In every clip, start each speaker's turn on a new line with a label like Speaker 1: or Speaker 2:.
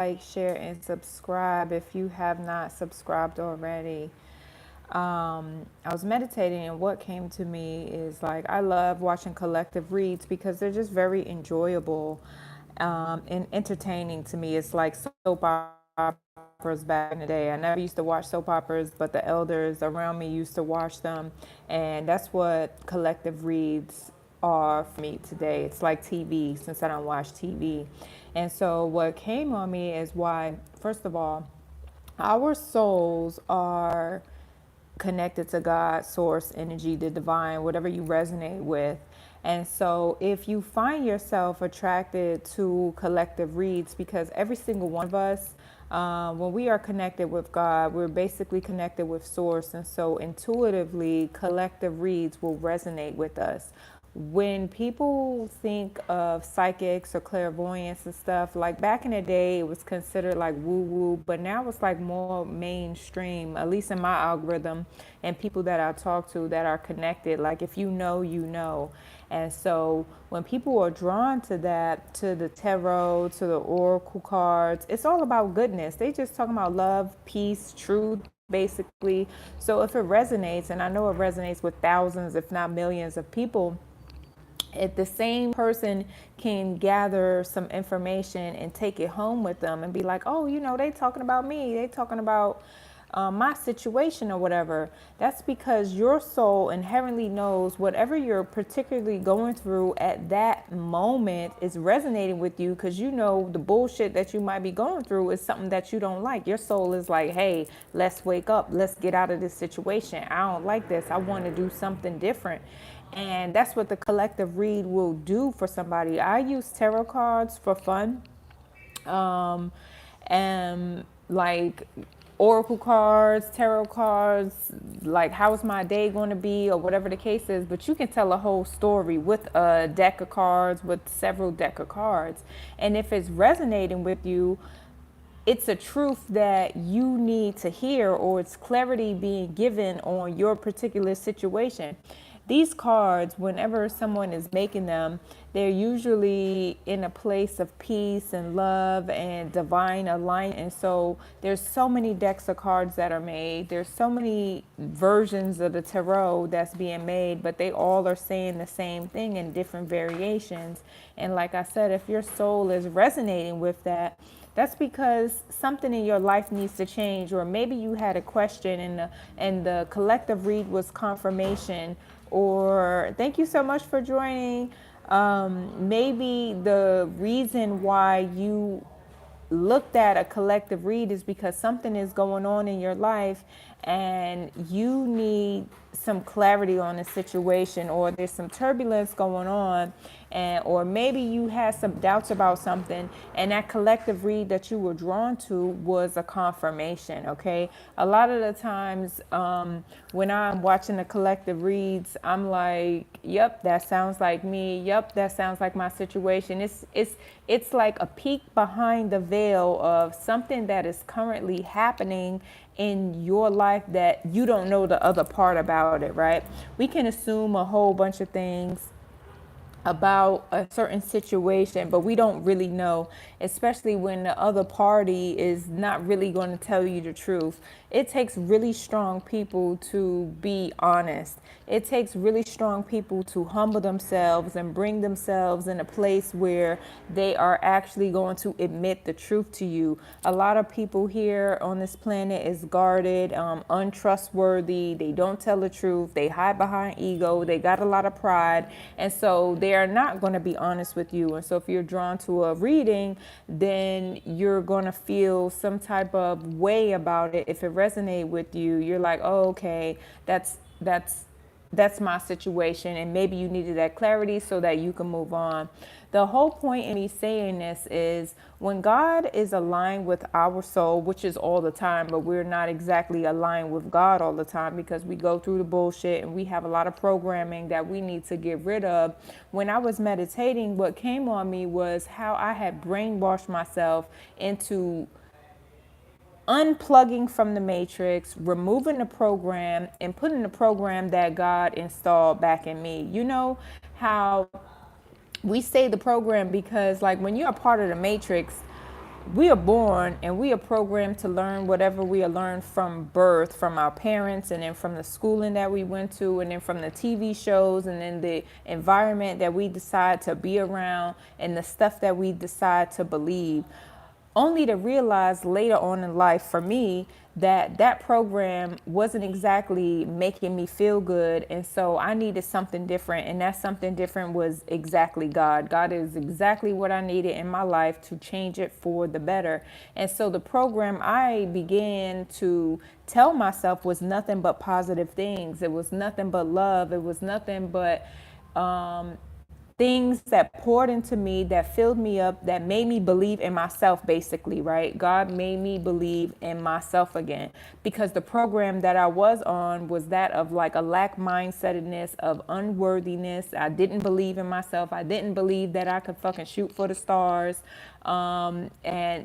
Speaker 1: like, share, and subscribe if you have not subscribed already. I was meditating, and what came to me is like I love watching collective reads because they're just very enjoyable and entertaining to me. It's like soap operas back in the day. I never used to watch soap operas, but the elders around me used to watch them, and that's what collective reads are for me today. It's like TV since I don't watch TV. And so what came on me is why, first of all, our souls are connected to God, source, energy, the divine, whatever you resonate with. And so if you find yourself attracted to collective reads, because every single one of us, when we are connected with God, we're basically connected with source. And so intuitively, collective reads will resonate with us. When people think of psychics or clairvoyance and stuff, like back in the day, it was considered like woo woo, but now it's like more mainstream, at least in my algorithm and people that I talk to that are connected. Like if you know, you know. And so when people are drawn to that, to the tarot, to the oracle cards, it's all about goodness. They just talking about love, peace, truth, basically. So if it resonates, and I know it resonates with thousands, if not millions of people, if the same person can gather some information and take it home with them and be like, oh, you know, they talking about me, they talking about my situation or whatever, that's because your soul inherently knows whatever you're particularly going through at that moment is resonating with you, because you know the bullshit that you might be going through is something that you don't like. Your soul is like, hey, let's wake up, let's get out of this situation. I don't like this, I want to do something different. And that's what the collective read will do for somebody. I use tarot cards for fun. Um, and like oracle cards, tarot cards, like how's my day going to be or whatever the case is. But you can tell a whole story with a deck of cards, with several deck of cards. And if it's resonating with you, it's a truth that you need to hear, or it's clarity being given on your particular situation. These cards, whenever someone is making them, they're usually in a place of peace and love and divine alignment. And so there's so many decks of cards that are made. There's so many versions of the tarot that's being made, but they all are saying the same thing in different variations. And like I said, if your soul is resonating with that, that's because something in your life needs to change, or maybe you had a question and the collective read was confirmation. Or thank you so much for joining. Maybe the reason why you looked at a collective read is because something is going on in your life and you need some clarity on the situation, or there's some turbulence going on, and or maybe you had some doubts about something, and that collective read that you were drawn to was a confirmation. Okay, a lot of the times when I'm watching the collective reads, I'm like, yep, that sounds like me, yep, that sounds like my situation. It's like a peek behind the veil of something that is currently happening in your life that you don't know the other part about it, right? We can assume a whole bunch of things about a certain situation, but we don't really know, especially when the other party is not really going to tell you the truth. It takes really strong people to be honest. It takes really strong people to humble themselves and bring themselves in a place where they are actually going to admit the truth to you. A lot of people here on this planet is guarded, untrustworthy. They don't tell the truth. They hide behind ego. They got a lot of pride. And so they are not going to be honest with you. And so if you're drawn to a reading, then you're going to feel some type of way about it. If it resonates with you, you're like, oh, okay, that's my situation, and maybe you needed that clarity so that you can move on. The whole point in me saying this is when God is aligned with our soul, which is all the time, but we're not exactly aligned with God all the time because we go through the bullshit and we have a lot of programming that we need to get rid of. When I was meditating, what came on me was how I had brainwashed myself into unplugging from the matrix, removing the program, and putting the program that God installed back in me. You know how we say the program because, like, when you're a part of the matrix, we are born and we are programmed to learn whatever we are learned from birth, from our parents, and then from the schooling that we went to, and then from the TV shows, and then the environment that we decide to be around, and the stuff that we decide to believe, only to realize later on in life, for me, that that program wasn't exactly making me feel good. And so I needed something different. And that something different was exactly God. God is exactly what I needed in my life to change it for the better. And so the program I began to tell myself was nothing but positive things. It was nothing but love. It was nothing but things that poured into me, that filled me up, that made me believe in myself, basically, right? God made me believe in myself again, because the program that I was on was that of like a lack mindsetedness, of unworthiness. I didn't believe in myself. I didn't believe that I could fucking shoot for the stars. And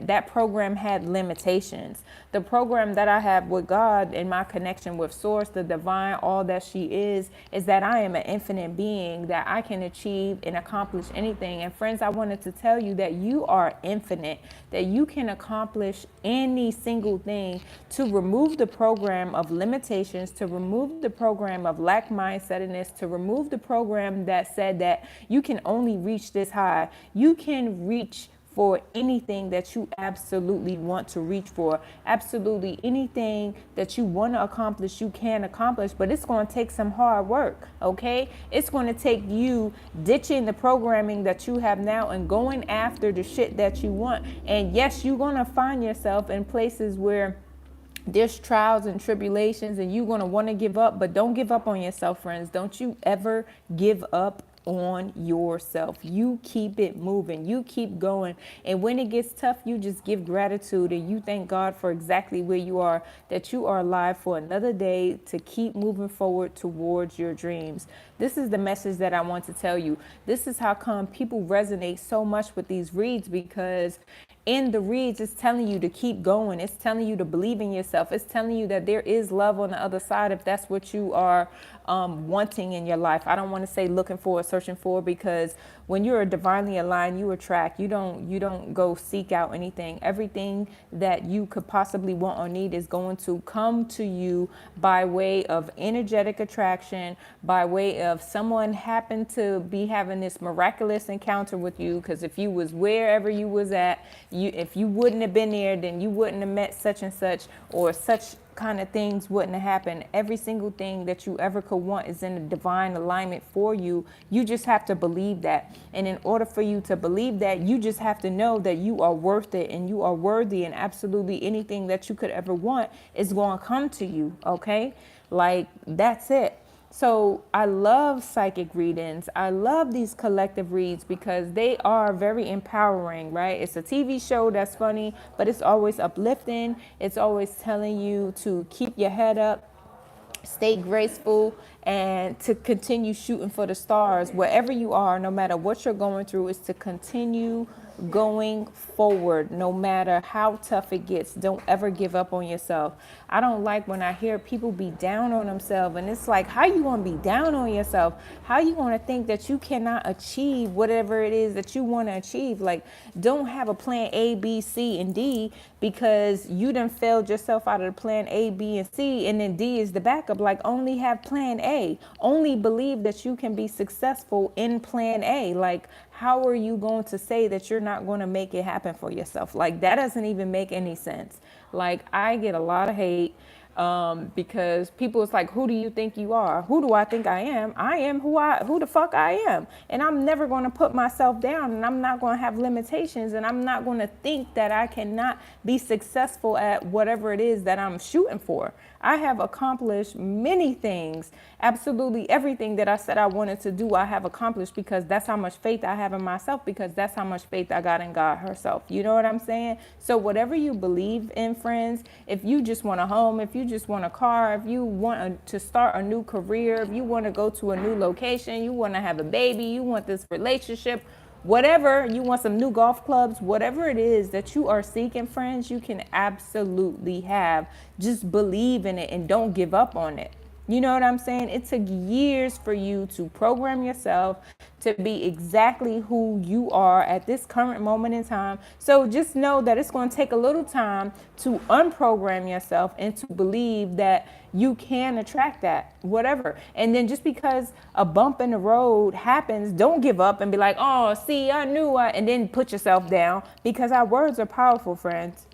Speaker 1: that program had limitations. The program that I have with God and my connection with Source, the divine, all that she is that I am an infinite being, that I can achieve and accomplish anything. And friends, I wanted to tell you that you are infinite, that you can accomplish any single thing. To remove the program of limitations, to remove the program of lack mindsetedness, to remove the program that said that you can only reach this high. You can reach for anything that you absolutely want to reach for. Absolutely anything that you want to accomplish, you can accomplish, but it's going to take some hard work, okay? It's going to take you ditching the programming that you have now and going after the shit that you want. And yes, you're going to find yourself in places where there's trials and tribulations and you're going to want to give up, but don't give up on yourself, friends. Don't you ever give up on yourself. You keep it moving. You keep going. And when it gets tough, you just give gratitude and you thank God for exactly where you are, that you are alive for another day to keep moving forward towards your dreams. This is the message that I want to tell you. This is how come people resonate so much with these reads, because in the reads, it's telling you to keep going. It's telling you to believe in yourself. It's telling you that there is love on the other side if that's what you are wanting in your life. I don't want to say looking for or searching for, because when you're divinely aligned, you attract. You don't go seek out anything. Everything that you could possibly want or need is going to come to you by way of energetic attraction, by way of someone happened to be having this miraculous encounter with you. Because if you was wherever you was at, if you wouldn't have been there, then you wouldn't have met such and such, or such kind of things wouldn't have happened. Every single thing that you ever could want is in a divine alignment for you. You just have to believe that. And in order for you to believe that, you just have to know that you are worth it and you are worthy, and absolutely anything that you could ever want is going to come to you. Okay? Like, that's it. So I love psychic readings. I love these collective reads because they are very empowering, right? It's a TV show that's funny, but it's always uplifting. It's always telling you to keep your head up, stay graceful, and to continue shooting for the stars. Wherever you are, no matter what you're going through, is to continue going forward, no matter how tough it gets. Don't ever give up on yourself. I don't like when I hear people be down on themselves, and it's like, how you gonna be down on yourself? How you gonna think that you cannot achieve whatever it is that you want to achieve? Like, don't have a plan A, B, C, and D because you done failed yourself out of the plan A, B, and C, and then D is the backup. Like, only have plan A. Only believe that you can be successful in plan A. Like, how are you going to say that you're not going to make it happen for yourself? Like, that doesn't even make any sense. Like, I get a lot of hate because people, it's like, who do you think you are? Who do I think I am? I am who the fuck I am. And I'm never going to put myself down, and I'm not going to have limitations, and I'm not going to think that I cannot be successful at whatever it is that I'm shooting for. I have accomplished many things. Absolutely everything that I said I wanted to do, I have accomplished, because that's how much faith I have in myself, because that's how much faith I got in God herself. You know what I'm saying? So whatever you believe in, friends, if you just want a home, if you just want a car, if you want to start a new career, if you want to go to a new location, you want to have a baby, you want this relationship, whatever, you want some new golf clubs, whatever it is that you are seeking, friends, you can absolutely have. Just believe in it and don't give up on it. You know what I'm saying? It took years for you to program yourself to be exactly who you are at this current moment in time. So just know that it's going to take a little time to unprogram yourself and to believe that you can attract that, whatever. And then just because a bump in the road happens, don't give up and be like, oh, see, I knew and then put yourself down, because our words are powerful, friends.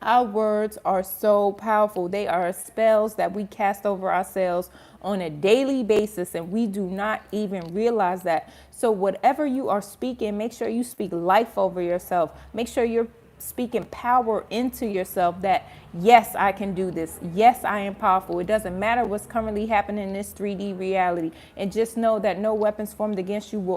Speaker 1: Our words are so powerful. They are spells that we cast over ourselves on a daily basis, and we do not even realize that. So, whatever you are speaking, make sure you speak life over yourself. Make sure you're speaking power into yourself that, yes, I can do this. Yes, I am powerful. It doesn't matter what's currently happening in this 3D reality. And just know that no weapons formed against you will